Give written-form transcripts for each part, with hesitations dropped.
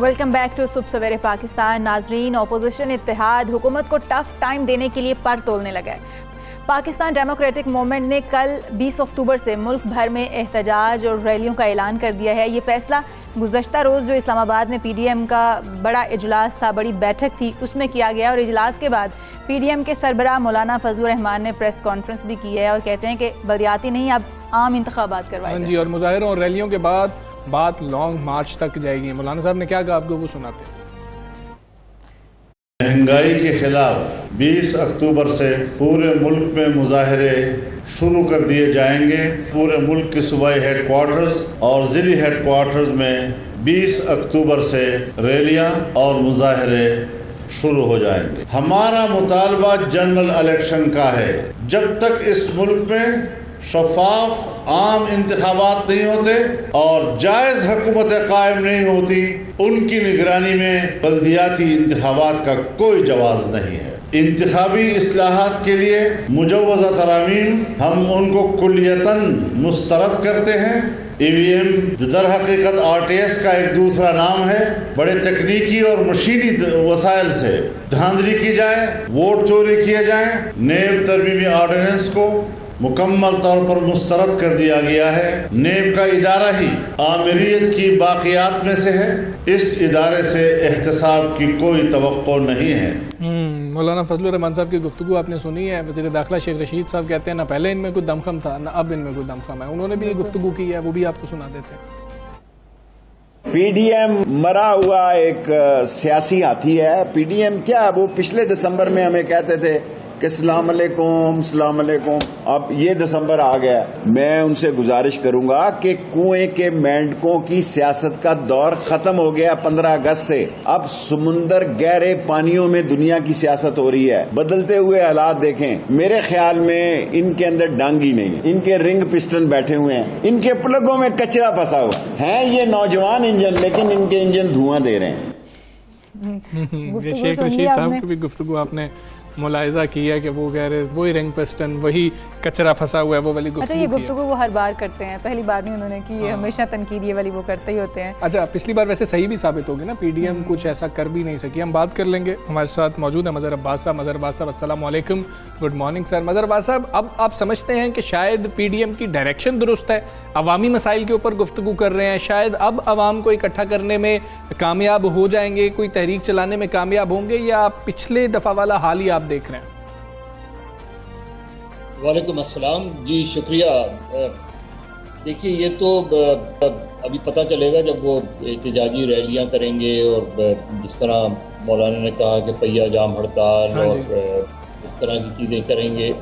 Welcome back to सुबह सवेरे पाकिस्तान। नाजरीन, अपोजिशन इत्तेहाद हुकूमत को टफ टाइम देने के लिए पर तोलने लगा है। पाकिस्तान डेमोक्रेटिक मूवमेंट ने कल 20 अक्टूबर से मुल्क भर में एहतजाज और रैलियों का ऐलान कर दिया है। ये फैसला गुज़श्ता रोज़ जो इस्लामाबाद में PDM का बड़ा इजलास था, बड़ी बैठक थी, उसमें किया गया और इजलास के बाद PDM के सरबराह मौलाना फजलुर रहमान ने प्रेस कॉन्फ्रेंस भी की है और कहते हैं कि बलदियाती नहीं, अब आम इंतखाबात करवाए जी। और मुजाहिरों और रैलियों के बाद बात लॉन्ग मार्च तक जाएगी। मौलाना साहब ने क्या कहा, आपको वो सुनाते हैं। महंगाई के खिलाफ 20 अक्टूबर से पूरे मुल्क में मुजाहरे शुरू कर दिए जाएंगे। पूरे मुल्क के सूबाई हेडक्वार्टर्स और ज़िली हेडक्वार्टर्स में 20 अक्टूबर से रैलियां और मुजाहरे शुरू हो जाएंगे। हमारा मुतालबा जनरल इलेक्शन का है। जब तक इस मुल्क में शफाफ आम इंतखाबात नहीं होते और जायज़ हुकूमत कायम नहीं होती, उनकी निगरानी में बल्दियाती इंतखाबात का कोई जवाज़ नहीं है। इंतखाबी इस्लाहात के लिए मुजव्वज़ा तरामीम हम उनको कुल्लियतन मुस्तरद करते हैं। EVM जो दर हकीकत RTS का एक दूसरा नाम है, बड़े तकनीकी और मशीनी वसाइल से धांधली की जाए, वोट चोरी किए जाए। नेब तरमीमी ऑर्डिनेंस को मुकम्मल तौर पर मुस्तरद कर दिया गया है। नेब का इदारा ही आमिरियत की बाक़ियात में से है। इस इदारे से एहतसाब की कोई तवक्को नहीं है। मौलाना फजलुर रहमान साहब की गुफ्तगू आपने सुनी है। वज़ीर दाखिला शेख रशीद साहब कहते हैं ना पहले इनमें कोई दमखम था, ना अब इनमें कोई दमखम है। उन्होंने भी ये गुफ्तगू की है, वो भी आपको सुना देते हैं। PDM मरा हुआ एक सियासी हाथी है। PDM क्या है, वो पिछले दिसंबर में हमें कहते थे कि सलाम अलैकुम सलाम अलैकुम। अब ये दिसंबर आ गया। मैं उनसे गुजारिश करूंगा कि कुएं के मेंढकों की सियासत का दौर खत्म हो गया 15 अगस्त से। अब समुंदर गहरे पानियों में दुनिया की सियासत हो रही है। बदलते हुए हालात देखें। मेरे ख्याल में इनके अंदर डांगी नहीं, इनके रिंग पिस्टन बैठे हुए हैं, इनके प्लगों में कचरा फंसा हुआ है। ये नौजवान इंजन, लेकिन इनके इंजन धुआं दे रहे हैं। ये शेख रशीद साहब की भी गुफ्तगू आपने मुलाहिजा की है कि वो कह रहे वही रिंग पिस्टन, वही कचरा फंसा हुआ है, वो वाली गुफ्तगू। अच्छा, ये गुफ्तगू वो हर बार करते हैं, पहली बार नहीं उन्होंने की। ये हमेशा तनकीद ये वाली वो करते ही होते हैं। अच्छा, पिछली बार वैसे सही भी साबित होगी ना, PDM कुछ ऐसा कर भी नहीं सकी। हम बात कर लेंगे। हमारे साथ मौजूद है मज़हर अब्बास साहब। मज़हर अब्बास साहब, अस्सलाम वालेकुम, good morning sir. Mazhar Abbas साहब, अब आप समझते हैं कि शायद PDM की डायरेक्शन दुरुस्त है, अवामी मसाइल के ऊपर गुफ्तगू कर रहे हैं, शायद अब आवाम को इकट्ठा करने में कामयाब हो जाएंगे, कोई तहरीक चलाने में कामयाब होंगे, या पिछले दफ़ा वाला हाल ही आप देख रहे हैं? वालेकुम अस्सलाम जी, शुक्रिया। देखिए, ये तो अभी पता चलेगा जब वो एहतजाजी रैलियां करेंगे और जिस तरह मौलाना ने कहा कि पहिया जाम हड़ताल और इस तरह की चीज़ें करेंगे।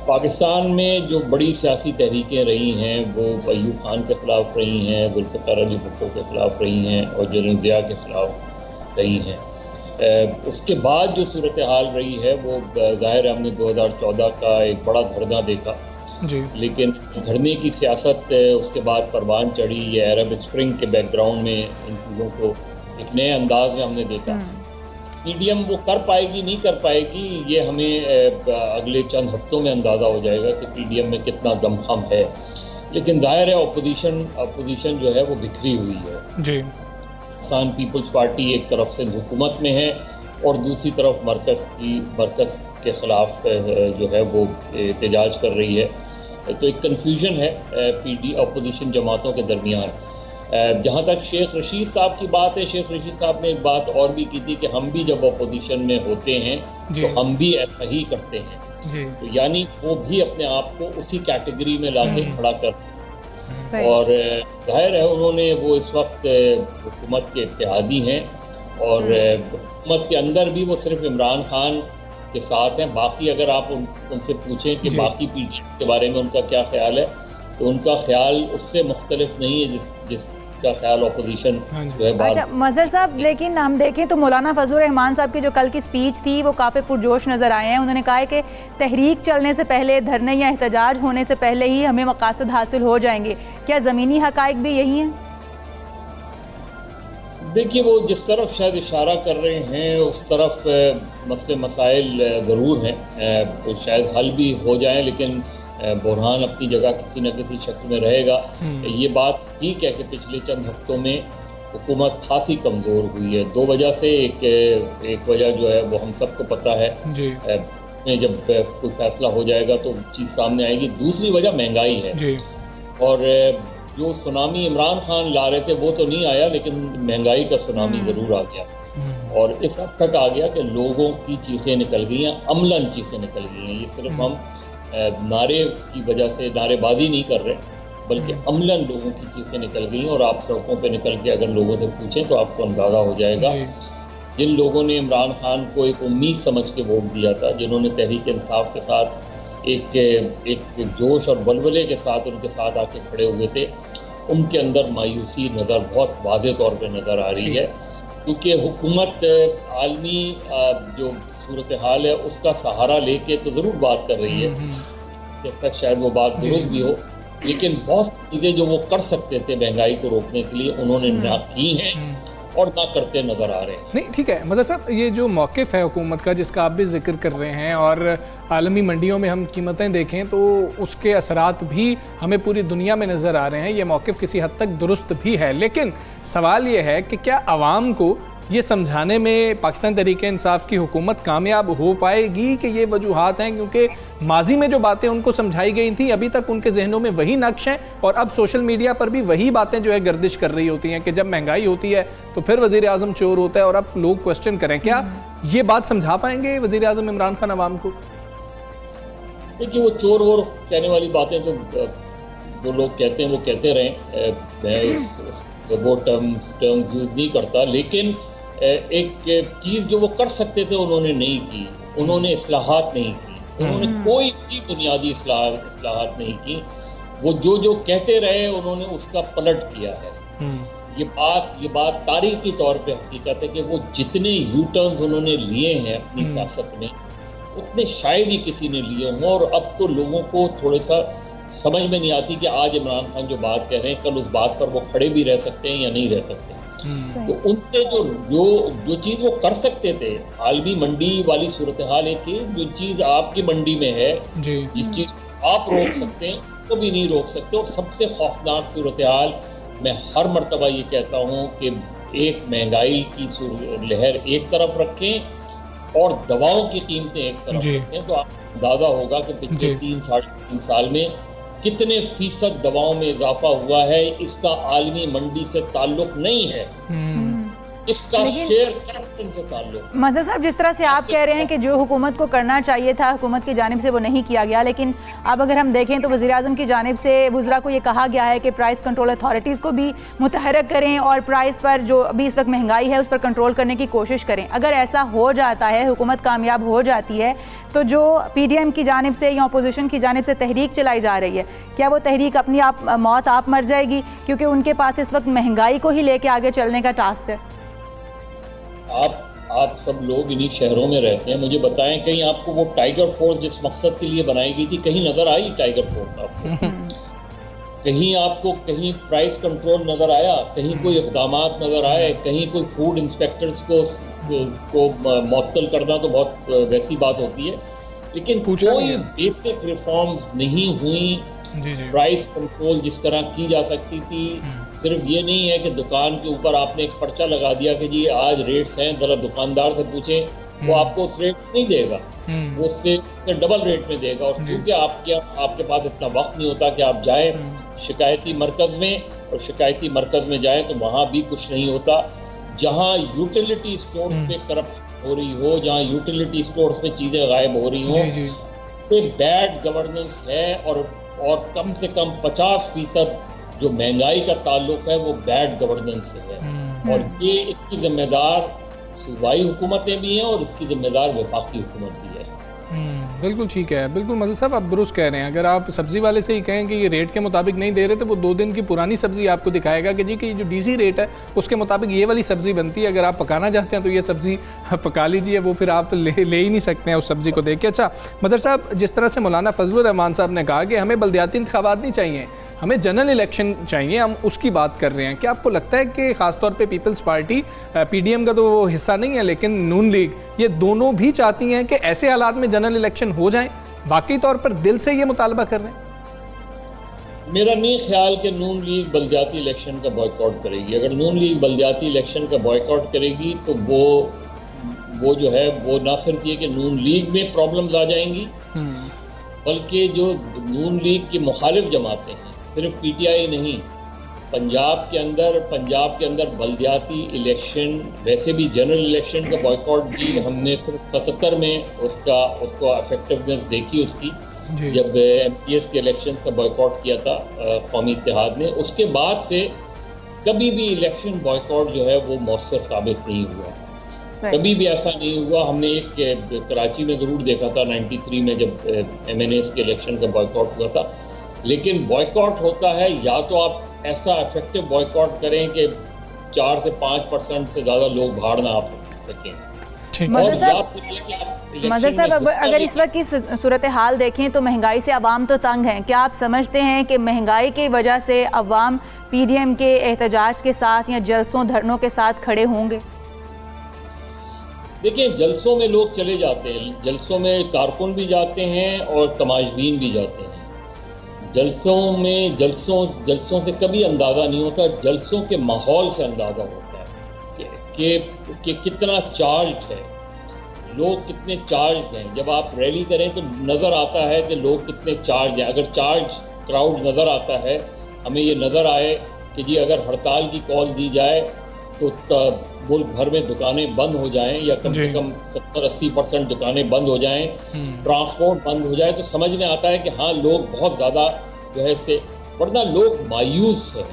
पाकिस्तान में जो बड़ी सियासी तहरीकें रही हैं वो अयूब खान के ख़िलाफ़ रही हैं, जुल्फ़िकार अली भुट्टो के ख़िलाफ़ रही हैं और जनरल ज़िया के ख़िलाफ़ रही हैं। उसके बाद जो सूरत हाल रही है वो ज़ाहिर है हमने 2014 का एक बड़ा धरना देखा जी। लेकिन धरने की सियासत उसके बाद परवान चढ़ी। ये अरब स्प्रिंग के बैकग्राउंड में इन चीज़ों को एक नए अंदाज में हमने देखा। PDM वो कर पाएगी नहीं कर पाएगी, ये हमें अगले चंद हफ्तों में अंदाज़ा हो जाएगा कि PDM में कितना दमखम है। लेकिन ज़ाहिर है अपोजिशन जो है वो बिखरी हुई है जी। पाकिस्तान पीपल्स पार्टी एक तरफ से हुकूमत में है और दूसरी तरफ मरकज़ के ख़िलाफ़ जो है वो एहतजाज कर रही है। तो एक कन्फ्यूजन है अपोजिशन जमातों के दरमियान। जहाँ तक शेख रशीद साहब की बात है, शेख रशीद साहब ने एक बात और भी की थी कि हम भी जब अपोजिशन में होते हैं तो हम भी ऐसा ही करते हैं जी। तो यानी वो भी अपने आप को उसी कैटेगरी में लाके खड़ा कर और जाहिर है उन्होंने वो इस वक्त हुकूमत के इत्तेहादी हैं और हुकूमत के अंदर भी वो सिर्फ इमरान खान के साथ हैं। बाकी अगर आप उनसे पूछें कि बाकी PDM के बारे में उनका क्या ख्याल है तो उनका ख्याल उससे मुख्तलिफ नहीं है जिसका ख्याल अपोजिशन जो है। अच्छा मज़हर साहब, लेकिन हम देखें तो मौलाना फजलुर रहमान साहब की जो कल की स्पीच थी वो काफ़ी पुरजोश नज़र आए हैं। उन्होंने कहा है कि तहरीक चलने से पहले, धरने या एहतजाज होने से पहले ही हमें मकासद हासिल हो जाएंगे। क्या ज़मीनी हक़ाइक़ भी यही हैं? देखिए, वो जिस तरफ शायद इशारा कर रहे हैं उस तरफ मसले मसाइल ज़रूर हैं, तो शायद हल भी हो जाएं, लेकिन बुरहान अपनी जगह किसी न किसी शक्ल में रहेगा। ये बात ठीक है कि पिछले चंद हफ्तों में हुकूमत खासी कमज़ोर हुई है। दो वजह से, एक वजह जो है वो हम सबको पता है जी में जब कोई फैसला हो जाएगा तो चीज़ सामने आएगी। दूसरी वजह महंगाई है जी और जो सुनामी इमरान खान ला रहे थे वो तो नहीं आया, लेकिन महंगाई का सुनामी ज़रूर आ गया और इस हद तक आ गया कि लोगों की चीखें निकल गई हैं, अमलन चीखें निकल गई हैं। ये सिर्फ हम नारे की वजह से नारेबाजी नहीं कर रहे, बल्कि अमलन लोगों की चीखें निकल गई हैं। और आप सड़कों पे निकल के अगर लोगों से पूछें तो आपको अंदाज़ा हो जाएगा जिन लोगों ने इमरान खान को एक उम्मीद समझ के वोट दिया था, जिन्होंने तहरीक इंसाफ के साथ एक जोश और बलबले के साथ उनके साथ आके खड़े हुए थे, उनके अंदर मायूसी बहुत वाज़ेह तौर पे नज़र आ रही है। क्योंकि हुकूमत आलमी जो सूरत हाल है उसका सहारा लेके तो ज़रूर बात कर रही है, जब तक शायद वो बात दुरुस्त भी हो, लेकिन बहुत चीज़ें जो वो कर सकते थे महंगाई को रोकने के लिए उन्होंने ना की हैं और ना करते नज़र आ रहे हैं। नहीं ठीक है मज़हर साहब, ये जो मौक़िफ़ है हुकूमत का जिसका आप भी जिक्र कर रहे हैं, और आलमी मंडियों में हम कीमतें देखें तो उसके असरात भी हमें पूरी दुनिया में नज़र आ रहे हैं, ये मौक़िफ़ किसी हद तक दुरुस्त भी है। लेकिन सवाल ये है कि क्या आवाम को ये समझाने में पाकिस्तान तहरीक इंसाफ की हुकूमत कामयाब हो पाएगी कि ये वजूहात हैं, क्योंकि माजी में जो बातें उनको समझाई गई थी अभी तक उनके जहनों में वही नक्श हैं और अब सोशल मीडिया पर भी वही बातें जो है गर्दिश कर रही होती हैं कि जब महंगाई होती है तो फिर वज़ीर आज़म चोर होता है, और अब लोग क्वेश्चन करें क्या ये बात समझा पाएंगे वज़ीर आज़म इमरान खान आवाम को? देखिए, वो चोर वोर कहने वाली बातें तो जो लोग कहते हैं वो कहते रहें, मैं वो टर्म्स यूज़ नहीं करता, लेकिन एक चीज़ जो वो कर सकते थे उन्होंने नहीं की, उन्होंने इस्लाहात नहीं की, उन्होंने कोई भी बुनियादी इस्लाहात नहीं की। वो जो कहते रहे उन्होंने उसका पलट किया है। ये बात तारीखी तौर पे हकीकत है कि वो जितने यू टर्न्स उन्होंने लिए हैं अपनी सियासत में उतने शायद ही किसी ने लिए हों, और अब तो लोगों को थोड़ा सा समझ में नहीं आती कि आज इमरान खान जो बात कह रहे हैं कल उस बात पर वो खड़े भी रह सकते हैं या नहीं रह सकते। तो उनसे जो चीज़ वो कर सकते थे, आलमी मंडी वाली सूरत हाल है कि जो चीज़ आपकी मंडी में है, जिस चीज़ को आप रोक सकते हैं वो भी नहीं रोक सकते। और सबसे खौफनाक सूरत हाल, मैं हर मरतबा ये कहता हूँ कि एक महंगाई की लहर एक तरफ रखें और दवाओं की कीमतें एक तरफ रखें, तो आपको अंदाज़ा होगा कि पिछले 3-3.5 साल में कितने फीसद दवाओं में इजाफा हुआ है। इसका आलमी मंडी से ताल्लुक नहीं है, इसका शेयर कैपिटल से ताल्लुक। मज़हर साहब, जिस तरह से आप कह रहे हैं कि जो हुकूमत को करना चाहिए था हुकूमत की जानिब से वो नहीं किया गया, लेकिन अब अगर हम देखें तो वज़ीर आज़म की जानिब से वुज़रा को ये कहा गया है कि प्राइस कंट्रोल अथॉरिटीज़ को भी मुतहरक करें और प्राइस पर जो अभी इस वक्त महंगाई है उस पर कंट्रोल करने की कोशिश करें। अगर ऐसा हो जाता है, हुकूमत कामयाब हो जाती है, तो जो PDM की जानिब से या अपोजिशन की जानिब से तहरीक चलाई जा रही है, क्या वो तहरीक अपनी मौत आप मर जाएगी? क्योंकि उनके पास इस वक्त महंगाई को ही लेके आगे चलने का टास्क है। आप सब लोग इन्हीं शहरों में रहते हैं, मुझे बताएं कहीं आपको वो टाइगर फोर्स जिस मकसद के लिए बनाई गई थी कहीं नज़र आई? टाइगर फोर्स आपको कहीं प्राइस कंट्रोल नज़र आया? कहीं कोई इक़दामात नज़र आए? कहीं कोई फूड इंस्पेक्टर्स को मुअत्तल करना तो बहुत वैसी बात होती है, लेकिन कोई बेसिक रिफॉर्म्स नहीं हुई। प्राइस कंट्रोल जिस तरह की जा सकती थी, सिर्फ ये नहीं है कि दुकान के ऊपर आपने एक पर्चा लगा दिया कि जी आज रेट्स हैं, जरा दुकानदार से पूछें, वो आपको उस रेट में नहीं देगा, वो उससे डबल रेट में देगा। और क्योंकि आपके पास इतना वक्त नहीं होता कि आप जाएं शिकायती मरकज़ में, और शिकायती मरकज़ में जाएं तो वहाँ भी कुछ नहीं होता। जहाँ यूटिलिटी स्टोर्स पे करप्शन हो रही हो, जहाँ यूटिलिटी स्टोर्स पे चीज़ें गायब हो रही हों, तो बैड गवर्नेंस है। और कम से कम 50% जो महंगाई का ताल्लुक है वो बैड गवर्नेंस से है, और ये इसकी जिम्मेदार सूबाई हुकूमतें भी हैं और इसकी जिम्मेदार वफाकी हुकूमत भी है। बिल्कुल ठीक है, बिल्कुल मज़हर साहब आप दुरुस्त कह रहे हैं। अगर आप सब्ज़ी वाले से ही कहें कि ये रेट के मुताबिक नहीं दे रहे, तो वो 2 दिन की पुरानी सब्ज़ी आपको दिखाएगा कि जी कि जो DC रेट है उसके मुताबिक ये वाली सब्ज़ी बनती है, अगर आप पकाना चाहते हैं तो ये सब्ज़ी पका लीजिए, वो फिर आप ले ही नहीं सकते हैं उस सब्ज़ी को देख के। अच्छा मज़हर साहब, जिस तरह से मौलाना फजलुर रहमान साहब ने कहा कि हमें बल्दियाती इंतखाबात नहीं चाहिए, हमें जनरल इलेक्शन चाहिए, हम उसकी बात कर रहे हैं, क्या आपको लगता है कि ख़ासतौर पर पीपल्स पार्टी PDM का तो वो हिस्सा नहीं है, लेकिन नून लीग, ये दोनों भी चाहती हैं कि ऐसे हालात में जनरल इलेक्शन हो जाएं? वाकई तौर पर दिल से ये मुतालबा कर रहे हैं? मेरा नहीं ख्याल कि नून लीग बलदियाती इलेक्शन का बॉयकॉट करेगी। अगर नून लीग बलदियाती इलेक्शन का बॉयकॉट करेगी तो वो जो है वो ना सिर्फ ये कि नून लीग में प्रॉब्लम्स आ जाएंगी, बल्कि जो नून लीग की मुखालिफ जमातें हैं, सिर्फ पीटीआई नहीं, पंजाब के अंदर बलदियाती इलेक्शन, वैसे भी जनरल इलेक्शन का बॉयकॉट भी हमने सिर्फ 77 में उसको इफेक्टिवनेस देखी उसकी, जब एमपीएस के इलेक्शंस का बॉयकॉट किया था कौमी इत्तेहाद ने। उसके बाद से कभी भी इलेक्शन बॉयकॉट जो है वो मौसर साबित नहीं हुआ, कभी भी ऐसा नहीं हुआ। हमने एक कराची में ज़रूर देखा था 93 में जब एमएनएस के इलेक्शन का बॉयकॉट हुआ था, लेकिन बॉयकॉट होता है या तो आप ऐसा इफेक्टिव बॉयकॉट करें कि 4 से 5% से ज़्यादा लोग बाहर ना आ सकें। मजहर साहब, अगर इस वक्त की सूरत हाल देखें तो महंगाई से अवाम तो तंग हैं। क्या आप समझते हैं कि महंगाई की वजह से अवाम पीडीएम के एहतजाज के साथ या जलसों धरनों के साथ खड़े होंगे? देखिए, जलसों में लोग चले जाते हैं, जलसों में कारकुन भी जाते हैं और तमाशबीन भी जाते हैं। जलसों से कभी अंदाज़ा नहीं होता, जलसों के माहौल से अंदाज़ा होता है कि कितना चार्ज है, लोग कितने चार्ज हैं। जब आप रैली करें तो नज़र आता है कि लोग कितने चार्ज हैं। अगर चार्ज क्राउड नज़र आता है, हमें ये नज़र आए कि जी अगर हड़ताल की कॉल दी जाए तो मुल्क भर में दुकानें बंद हो जाएं या कम से कम 70-80% दुकानें बंद हो जाएं, ट्रांसपोर्ट बंद हो जाए, तो समझ में आता है कि हाँ लोग बहुत ज़्यादा जो है से, वरना लोग मायूस हैं,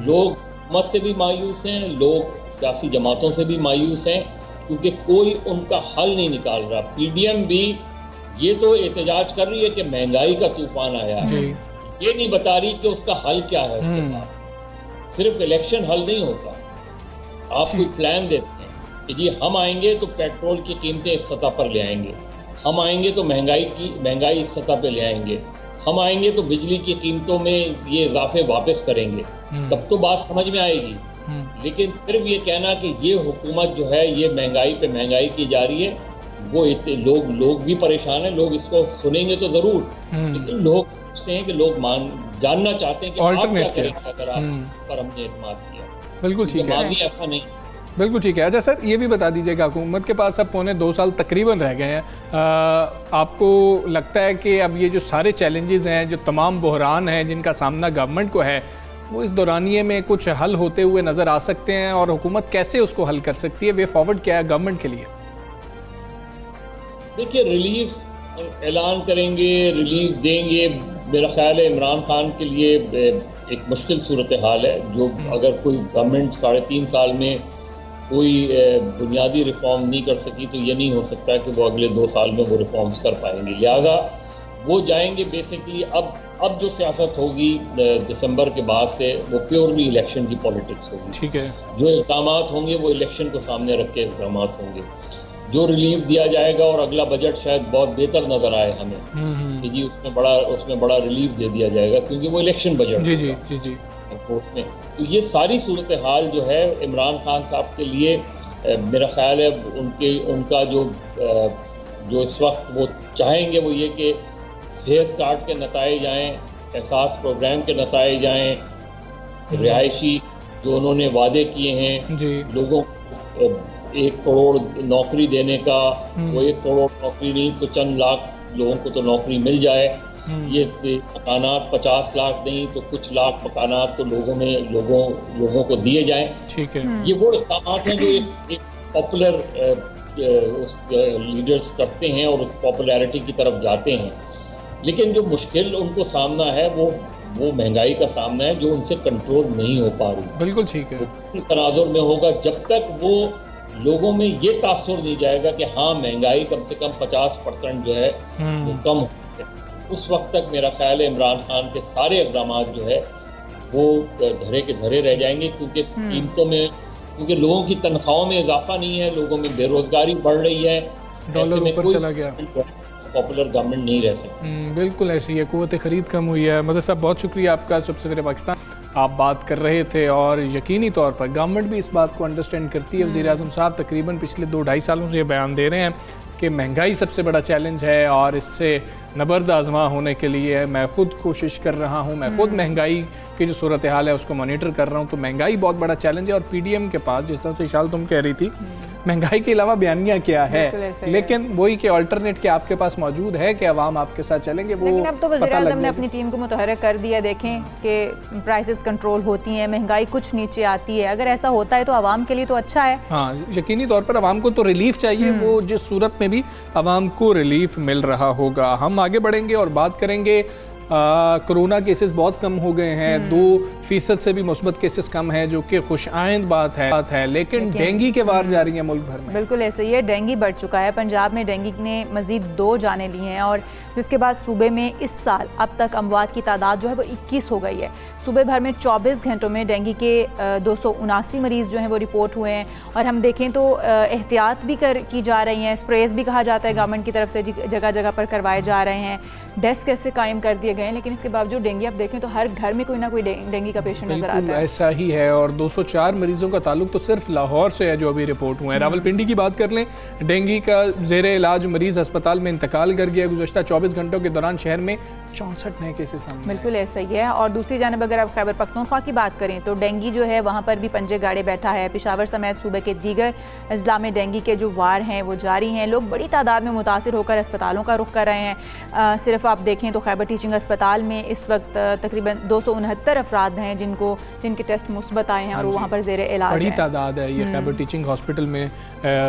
लोग हुकूमत से भी मायूस हैं, लोग सियासी जमातों से भी मायूस हैं, क्योंकि कोई उनका हल नहीं निकाल रहा। पीडीएम भी ये तो एहतजाज कर रही है कि महंगाई का तूफान आया है, ये नहीं बता रही कि उसका हल क्या है उसके पास। सिर्फ इलेक्शन हल नहीं होता, आप कोई प्लान देते हैं कि जी हम आएंगे तो पेट्रोल की कीमतें इस सतह पर ले आएंगे, हम आएंगे तो महंगाई इस सतह पर ले आएंगे, हम आएंगे तो बिजली की कीमतों में ये इजाफे वापस करेंगे, तब तो बात समझ में आएगी। लेकिन सिर्फ ये कहना कि ये हुकूमत जो है ये महंगाई पे महंगाई की जा रही है, वो लोग भी परेशान हैं, लोग इसको सुनेंगे तो ज़रूर, लेकिन लोग सोचते हैं कि लोग जानना चाहते हैं कि आप क्या करेंगे अगर आप पर हमने एतमाद किया। बिल्कुल ठीक है, ऐसा नहीं, बिल्कुल ठीक है। अच्छा सर, ये भी बता दीजिएगा, हुकूमत के पास अब 2.25 साल तकरीबन रह गए हैं, आपको लगता है कि अब ये जो सारे चैलेंजेस हैं, जो तमाम बहरान हैं जिनका सामना गवर्नमेंट को है, वो इस दौरानिए में कुछ हल होते हुए नज़र आ सकते हैं, और हुकूमत कैसे उसको हल कर सकती है? वे फॉरवर्ड क्या है गवर्नमेंट के लिए? देखिए, रिलीफ ऐलान करेंगे, रिलीफ देंगे, मेरा ख्याल है इमरान खान के लिए एक मुश्किल सूरत हाल है। जो अगर कोई गवर्नमेंट 3.5 साल में कोई बुनियादी रिफॉर्म नहीं कर सकी, तो ये नहीं हो सकता कि वो अगले 2 साल में वो रिफॉर्म्स कर पाएंगे। लिहाजा वो जाएंगे बेसिकली, अब जो सियासत होगी दिसंबर के बाद से, वो प्योरली इलेक्शन की पॉलिटिक्स होगी। ठीक है, जो इक़दाम होंगे वो इलेक्शन को सामने रख के इक़दाम होंगे। जो रिलीफ दिया जाएगा, और अगला बजट शायद बहुत बेहतर नजर आए हमें कि जी उसमें बड़ा रिलीफ दे दिया जाएगा, क्योंकि वो इलेक्शन बजट जी जी जी जी में। तो ये सारी सूरत हाल जो है इमरान खान साहब के लिए, मेरा ख्याल है उनका जो इस वक्त वो चाहेंगे वो ये कि सेहत कार्ड के नताइज आएँ, एहसास प्रोग्राम के नताइज आएँ, रिहायशी जो उन्होंने वादे किए हैं जी, लोगों 1 करोड़ नौकरी देने का, वो 1 करोड़ नौकरी नहीं तो चंद लाख लोगों को तो नौकरी मिल जाए। ये मकानात 50 लाख नहीं तो कुछ लाख मकानात तो लोगों को दिए जाएं। ठीक है, ये वो इक़दाम हैं जो एक पॉपुलर लीडर्स करते हैं और उस पॉपुलैरिटी की तरफ जाते हैं। लेकिन जो मुश्किल उनको सामना है वो महंगाई का सामना है, जो उनसे कंट्रोल नहीं हो पा रही। बिल्कुल ठीक है, इसी तनाजुर में होगा जब तक वो लोगों में ये तासुर नहीं जाएगा कि हाँ महंगाई कम से कम 50% जो है वो कम हो है। उस वक्त तक मेरा ख्याल है इमरान खान के सारे इक़दाम जो है वो धरे के धरे रह जाएंगे, क्योंकि कीमतों में, क्योंकि लोगों की तनख्वाहों में इजाफा नहीं है, लोगों में बेरोजगारी बढ़ रही है, डॉलर ऊपर चला गया, पॉपुलर गवर्नमेंट नहीं रह सकती। बिल्कुल ऐसी है, क़ुव्वत ख़रीद कम हुई है। मज़र साहब बहुत शुक्रिया आपका, सुबह सवेरे पाकिस्तान आप बात कर रहे थे और यकीनी तौर पर गवर्नमेंट भी इस बात को अंडरस्टैंड करती है। वज़ीर-ए-आज़म साहब तकरीबन पिछले 2-2.5 सालों से ये बयान दे रहे हैं कि महंगाई सबसे बड़ा चैलेंज है और इससे नबर्द आज़मा होने के लिए मैं ख़ुद कोशिश कर रहा हूँ, मैं ख़ुद महंगाई की जो सूरत हाल है उसको मॉनिटर कर रहा हूँ। तो महंगाई बहुत बड़ा चैलेंज है और पीडीएम के पास, जिस तरह से इशाल तुम कह रही थी, महंगाई के अलावा बयानियाँ क्या है, लेकिन वही कि अल्टरनेट क्या आपके पास मौजूद है कि अवाम आपके साथ चलेंगे, वो लेकिन अब तो वज़ीर-ए-आज़म ने अपनी टीम को मुतहर्रिक कर दिया। देखें कि प्राइसेस कंट्रोल होती हैं, महंगाई कुछ नीचे आती है। अगर ऐसा होता है तो आवाम के लिए तो अच्छा है। हाँ, यकीनी तौर पर आवाम को तो रिलीफ चाहिए, वो जिस सूरत में भी आवाम को रिलीफ मिल रहा होगा। हम आगे बढ़ेंगे और बात करेंगे कोरोना केसेस बहुत कम हो गए हैं, 2% से भी मुस्बत केसेस कम है, जो कि खुशआइंद बात है, लेकिन डेंगू के वार जारी है मुल्क भर में। बिल्कुल ऐसे ही है, डेंगू बढ़ चुका है। पंजाब में डेंगू ने मजीद 2 जानें ली हैं और जिसके बाद सूबे में इस साल अब तक अमवात की तादाद जो है वो 21 हो गई है। सूबे भर में 24 घंटों में डेंगू के 279 मरीज़ जो हैं वो रिपोर्ट हुए हैं। और हम देखें तो एहतियात भी की जा रही हैं, स्प्रेज भी कहा जाता है गवर्नमेंट की तरफ से जगह जगह पर करवाए जा रहे हैं, डेस्क ऐसे कायम कर दिए गए हैं, लेकिन इसके बावजूद डेंगू आप देखें तो हर घर में कोई ना कोई डेंगू का पेशेंट नजर आता है। ऐसा ही है और 204 मरीजों का ताल्लुक तो सिर्फ लाहौर से है जो अभी रिपोर्ट हुए हैं। रावलपिंडी की बात कर लें, डेंगू का ज़ेरे इलाज मरीज अस्पताल में इंतकाल कर गया। गुज़श्ता 24 घंटों के दौरान शहर में 64 नए केसेस सामने। बिल्कुल ऐसा ही है। और दूसरी जानब अगर आप खैबर पख्तूनख्वा की बात करें तो डेंगू जो है वहाँ पर भी पंजे गाड़े बैठा है। पेशावर समेत सूबे के दीगर अजला में डेंगू के जो वार हैं वो जारी हैं। लोग बड़ी तादाद में मुतासिर होकर अस्पतालों का रुख कर रहे हैं। सिर्फ आप देखें तो खैबर टीचिंग अस्पताल में इस वक्त तकरीबन 269 अफराद हैं जिनके टेस्ट मुस्बत आए हैं और वो वहाँ पर ज़ेरे इलाज बड़ी तादाद है ये खैबर टीचिंग हॉस्पिटल में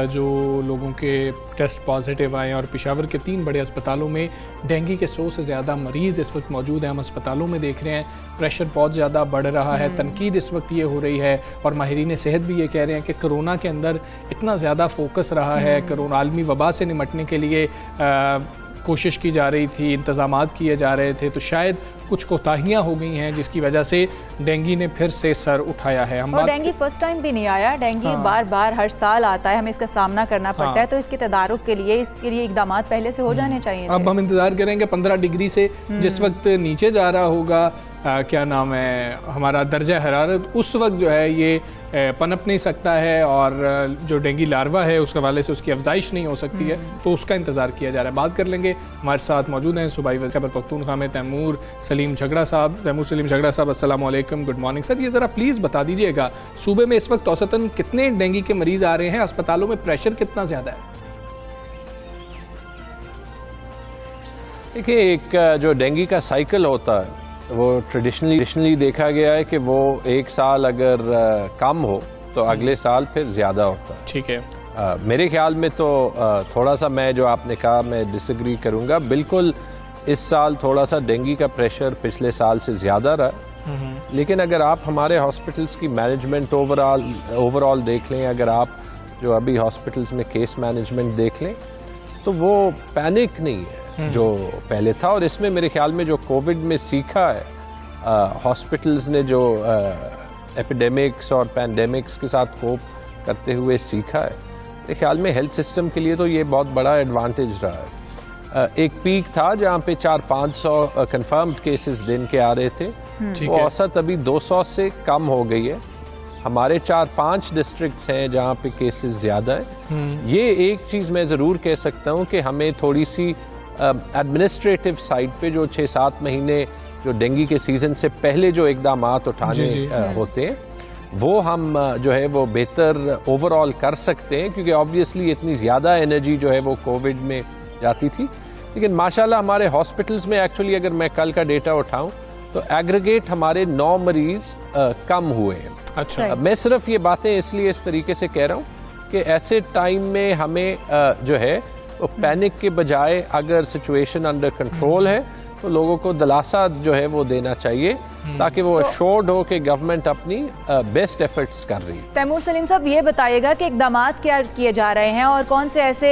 जो लोगों के टेस्ट पॉजिटिव आए हैं। और पेशावर के 3 बड़े अस्पतालों में डेंगू के 100 से ज़्यादा मरीज़ इस वक्त मौजूद हैं। हम अस्पतालों में देख रहे हैं प्रेशर बहुत ज़्यादा बढ़ रहा है। तनकीद इस वक्त ये हो रही है और माहिरीन सेहत भी ये कह रहे हैं कि कोरोना के अंदर इतना ज़्यादा फोकस रहा है, कोरोना आलमी वबा से निमटने के लिए कोशिश की जा रही थी, इंतज़ामात किए जा रहे थे, तो शायद कुछ कोताहियाँ हो गई हैं जिसकी वजह से डेंगू ने फिर से सर उठाया है। हम और डेंगू फर्स्ट टाइम भी नहीं आया, डेंगू बार बार हर साल आता है, हमें इसका सामना करना पड़ता है। तो इसके तदारुक के लिए इकदाम पहले से हो जाने चाहिए। अब हम इंतज़ार करेंगे 15 डिग्री से जिस वक्त नीचे जा रहा होगा क्या नाम है हमारा दर्जा हरारत, उस वक्त जो है ये पनप नहीं सकता है और जो डेंगू लार्वा है उस हवाले से उसकी अफजाइश नहीं हो सकती है, तो उसका इंतज़ार किया जा रहा है। बात कर लेंगे, हमारे साथ मौजूद हैं सूबाई वज़ीर खैबर पख्तूनख्वा में तैमूर सलीम झगड़ा साहब। अस्सलाम वालेकुम, गुड मॉर्निंग सर। ये ज़रा प्लीज़ बता दीजिएगा सूबे में इस वक्त औसतन कितने डेंगू के मरीज़ आ रहे हैं, अस्पतालों में प्रेशर कितना ज़्यादा है? देखिए, एक जो डेंगू का साइकिल होता है वो ट्रेडिशनली देखा गया है कि वो एक साल अगर कम हो तो अगले साल फिर ज़्यादा होता है। ठीक है। मेरे ख्याल में तो थोड़ा सा मैं जो आपने कहा मैं डिसएग्री करूँगा। बिल्कुल इस साल थोड़ा सा डेंगू का प्रेशर पिछले साल से ज़्यादा रहा, लेकिन अगर आप हमारे हॉस्पिटल्स की मैनेजमेंट ओवरऑल देख लें, अगर आप जो अभी हॉस्पिटल्स में केस मैनेजमेंट देख लें तो वो पैनिक नहीं है जो पहले था। और इसमें मेरे ख्याल में जो कोविड में सीखा है हॉस्पिटल्स ने, जो एपिडेमिक्स और पैंडेमिक्स के साथ कोप करते हुए सीखा है, मेरे ख्याल में हेल्थ सिस्टम के लिए तो ये बहुत बड़ा एडवांटेज रहा है। एक पीक था जहाँ पे 400-500 कंफर्म्ड केसेस दिन के आ रहे थे, वो औसत अभी 200 से कम हो गई है। हमारे 4-5 डिस्ट्रिक्ट्स हैं जहाँ पे केसेस ज़्यादा हैं। ये एक चीज़ मैं ज़रूर कह सकता हूँ कि हमें थोड़ी सी एडमिनिस्ट्रेटिव साइड पे जो 6-7 महीने जो डेंगू के सीज़न से पहले जो इकदाम उठाने होते हैं वो हम जो है वो बेहतर ओवरऑल कर सकते हैं, क्योंकि ऑब्वियसली इतनी ज़्यादा एनर्जी जो है वो कोविड में जाती थी। लेकिन माशाल्लाह हमारे हॉस्पिटल्स में एक्चुअली अगर मैं कल का डेटा उठाऊं तो एग्रीगेट हमारे 9 मरीज़ कम हुए हैं। अच्छा, मैं सिर्फ ये बातें इसलिए इस तरीके से कह रहा हूँ कि ऐसे टाइम में हमें जो है वो पैनिक के बजाय अगर सिचुएशन अंडर कंट्रोल है तो लोगों को दिलासा जो है वो देना चाहिए ताकि वो अश्योर्ड हो कि गवर्नमेंट अपनी बेस्ट एफर्ट्स कर रही है। तैमूर सलीम साहब, ये बताइएगा कि इकदाम क्या किए जा रहे हैं और कौन से ऐसे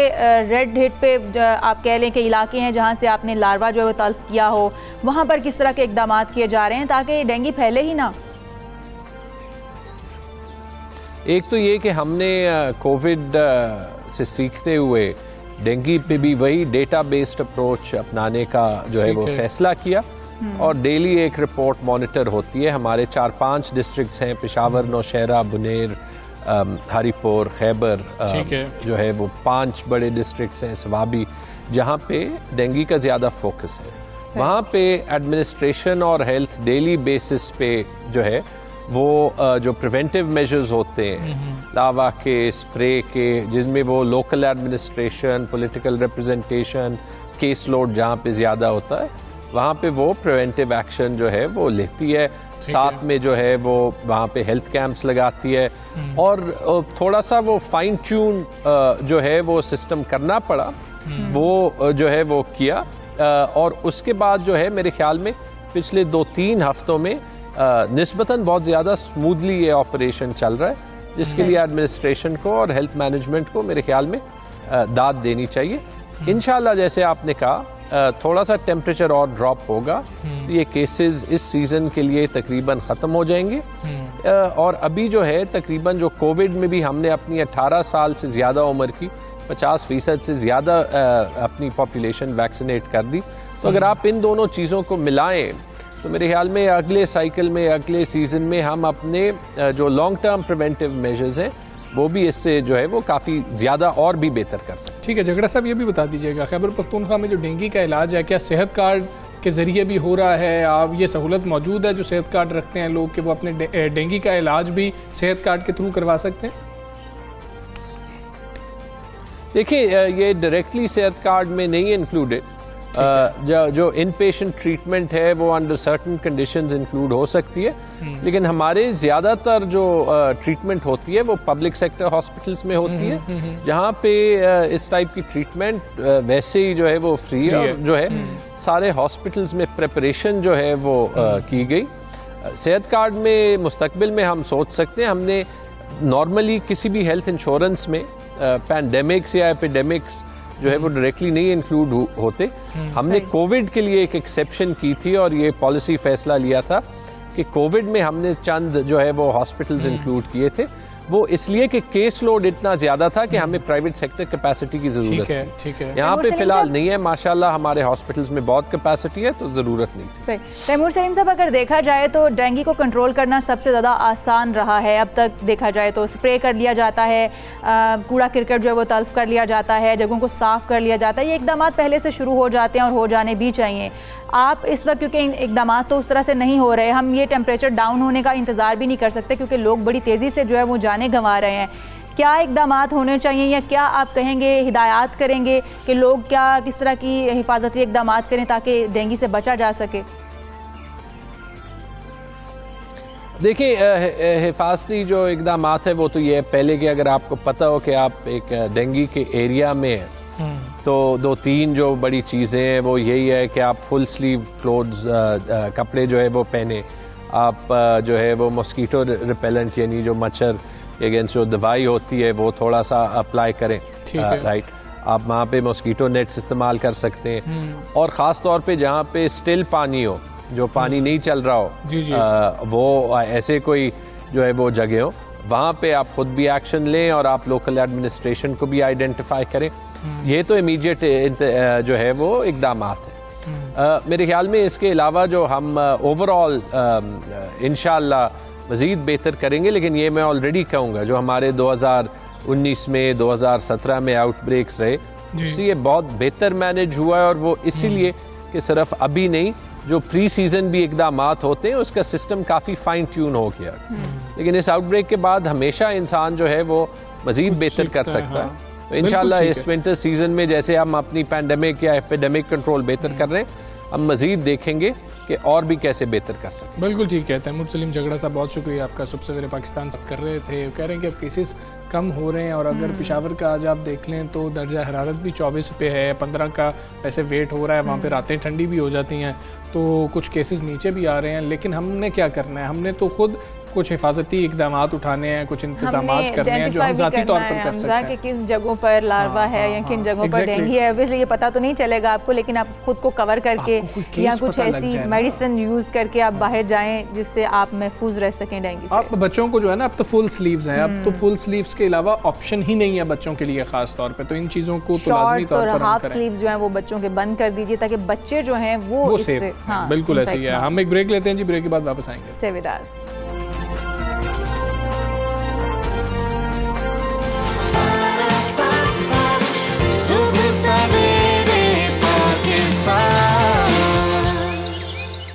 रेड हिट पे आप कह लें कि इलाके हैं जहां से आपने लार्वा जो है वो तल्फ किया हो, वहां पर किस तरह के इकदाम किए जा रहे हैं ताकि डेंगू फैले ही ना? एक तो ये कि हमने कोविड से सीखते हुए डेंगू पे भी वही डेटा बेस्ड अप्रोच अपनाने का जो है वो फैसला किया और डेली एक रिपोर्ट मॉनिटर होती है। हमारे 4-5 डिस्ट्रिक्ट्स हैं, पेशावर, नौशहरा, बुनेर, हरीपुर, खैबर, जो है वो 5 बड़े डिस्ट्रिक्ट्स हैं, सवाबी, जहाँ पे डेंगू का ज़्यादा फोकस है। वहाँ पे एडमिनिस्ट्रेशन और हेल्थ डेली बेसिस पे जो है वो जो प्रिवेंटिव मेजर्स होते हैं, लावा के, स्प्रे के, जिनमें वो local administration, political representation, case load जहाँ पे ज़्यादा होता है, वहाँ पे वो प्रिवेंटिव एक्शन जो है वो लेती है। साथ में जो है वो वहाँ पे हेल्थ कैंप्स लगाती है और थोड़ा सा वो फाइन ट्यून जो है वो सिस्टम करना पड़ा, वो जो है वो किया। और उसके बाद जो है मेरे ख्याल में पिछले 2-3 हफ्तों में निस्बतन बहुत ज़्यादा स्मूथली ये ऑपरेशन चल रहा है, जिसके लिए एडमिनिस्ट्रेशन को और हेल्थ मैनेजमेंट को मेरे ख्याल में दाद देनी चाहिए। इंशाल्लाह जैसे आपने कहा थोड़ा सा टेम्परेचर और ड्रॉप होगा तो ये केसेस इस सीज़न के लिए तकरीबन ख़त्म हो जाएंगे। और अभी जो है तकरीबन जो कोविड में भी हमने अपनी 18 साल से ज़्यादा उम्र की 50% से ज़्यादा अपनी पॉपुलेशन वैक्सीनेट कर दी। तो अगर आप इन दोनों चीज़ों को मिलाएं तो मेरे ख्याल में अगले साइकिल में, अगले सीज़न में हम अपने जो लॉन्ग टर्म प्रिवेंटिव मेजर्स हैं वो भी इससे जो है वो काफ़ी ज़्यादा और भी बेहतर कर सकते हैं। ठीक है, झगड़ा साहब ये भी बता दीजिएगा, खैबर पख्तूनख्वा में जो डेंगू का इलाज है क्या सेहत कार्ड के ज़रिए भी हो रहा है? आप ये सहूलत मौजूद है जो सेहत कार्ड रखते हैं लोग कि वो अपने डेंगू का इलाज भी सेहत कार्ड के थ्रू करवा सकते हैं? देखिए ये डायरेक्टली सेहत कार्ड में नहीं इंक्लूडेड, जो इन पेशेंट ट्रीटमेंट है वो अंडर सर्टन कंडीशंस इंक्लूड हो सकती है, लेकिन हमारे ज़्यादातर जो ट्रीटमेंट होती है वो पब्लिक सेक्टर हॉस्पिटल्स में होती है, जहाँ पे इस टाइप की ट्रीटमेंट वैसे ही जो है वो फ्री है और जो है सारे हॉस्पिटल्स में प्रिपरेशन जो है वो की गई। सेहत कार्ड में मुस्तकबिल में हम सोच सकते हैं, हमने नॉर्मली किसी भी हेल्थ इंश्योरेंस में पैंडेमिक्स या एपिडेमिक्स जो है वो डायरेक्टली नहीं इंक्लूड होते। हमने कोविड के लिए एक एक्सेप्शन की थी और ये पॉलिसी फैसला लिया था कि कोविड में हमने चंद जो है वो हॉस्पिटल्स इंक्लूड किए थे, वो इसलिए कि केस लोड इतना ज़्यादा था कि हमें प्राइवेट सेक्टर कैपेसिटी की ज़रूरत है। ठीक है। यहाँ पे फिलहाल नहीं है, माशाल्लाह हमारे हॉस्पिटल्स में बहुत कैपेसिटी है, तो ज़रूरत नहीं। सही। तैमूर सलीम साहब, अगर देखा जाए तो डेंगू को कंट्रोल करना सबसे ज़्यादा आसान रहा है अब तक। देखा जाए तो स्प्रे कर लिया जाता है, कूड़ा करकट जो है वो तल्फ कर लिया जाता है, जगहों को साफ़ कर लिया जाता है। ये इकदाम पहले से शुरू हो जाते हैं और हो जाने भी चाहिए। आप इस वक्त क्योंकि इकदाम तो उस तरह से नहीं हो रहे, हम ये टेम्परेचर डाउन होने का इंतज़ार भी नहीं कर सकते क्योंकि लोग बड़ी तेज़ी से जो है वो जाने गंवा रहे हैं। क्या इकदाम होने चाहिए या क्या आप कहेंगे, हिदायत करेंगे कि लोग क्या किस तरह की हिफाजती इकदाम करें ताकि डेंगू से बचा जा सके? देखिए हिफाजती जो इकदाम है वो तो ये पहले कि अगर आपको पता हो कि आप एक डेंगू के एरिया में हैं तो 2-3 जो बड़ी चीज़ें हैं वो यही है कि आप फुल स्लीव क्लोथ्स कपड़े जो है वो पहने, आप जो है वो मॉस्किटो रिपेलेंट यानी जो मच्छर अगेंस्ट जो दवाई होती है वो थोड़ा सा अप्लाई करें, राइट। आप वहाँ पे मॉस्किटो नेट्स इस्तेमाल कर सकते हैं और ख़ास तौर पे जहाँ पे स्टिल पानी हो, जो पानी नहीं चल रहा हो, वो ऐसे कोई जो है वो जगह हो, वहाँ पे आप खुद भी एक्शन लें और आप लोकल एडमिनिस्ट्रेशन को भी आइडेंटिफाई करें। ये तो इमीडिएट जो है वो इकदाम है। मेरे ख्याल में इसके अलावा जो हम ओवरऑल इंशाअल्लाह मज़ीद बेहतर करेंगे, लेकिन ये मैं ऑलरेडी कहूँगा जो हमारे 2019 में 2017 में आउटब्रेक्स रहे उससे ये बहुत बेहतर मैनेज हुआ है और वो इसीलिए कि सिर्फ अभी नहीं, जो प्री सीज़न भी इकदाम होते हैं उसका सिस्टम काफ़ी फाइन ट्यून हो गया। लेकिन इस आउटब्रेक के बाद हमेशा इंसान जो है वो मज़ीद बेहतर कर सकता है। तो इंशाल्लाह इस विंटर सीजन में जैसे हम अपनी पैंडेमिक या एपिडेमिक कंट्रोल बेहतर कर रहे हैं, हम मज़ीद देखेंगे कि और भी कैसे बेहतर कर सकते। बिल्कुल ठीक है। तैमूर सलीम झगड़ा साहब बहुत शुक्रिया आपका। सुबह सवेरे पाकिस्तान से कर रहे थे, कह रहे हैं कि अब केसेस कम हो रहे हैं और अगर पेशावर का आज आप देख लें तो दर्जा हरारत भी 24 पे है, 15 का वैसे वेट हो रहा है, वहाँ पे रातें ठंडी भी हो जाती हैं तो कुछ केसेस नीचे भी आ रहे हैं। लेकिन हमने क्या करना है, हमने तो खुद कुछ हिफाजती इकदाम उठाने हैं, कुछ इंतजाम हमने करने हैं जो हम identify भी ज़ाती तौर करना पर है, कर हमजा, सकते कि हैं। किन जगहों पर लार्वा है या किन जगहों पर exactly. डेंगू है। ऑब्वियसली ये पता तो नहीं चलेगा आपको, लेकिन आप खुद को कवर करके आपको कोई केस या कुछ पता लग ऐसी जाए ना। मेडिसिन यूज़ करके आप बाहर जाएं जिससे आप महफूज रह सकें डेंगू से। आप बच्चों को जो है ना, अब तो फुल स्लीव्स हैं, अब तो फुल स्लीव्स के अलावा ऑप्शन ही नहीं है बच्चों के लिए खास तौर पे, तो इन चीज़ों को तो लाजमी शॉर्ट्स तौर और पर हम हाफ करें। स्लीव्स जो हैं वो बच्चों के बंद कर दीजिए ताकि बच्चे जो हैं वो वो इससे सेफ, बिल्कुल ऐसे ही है। हम एक ब्रेक लेते हैं जी, ब्रेक के बाद वापस आएंगे। Stay with us.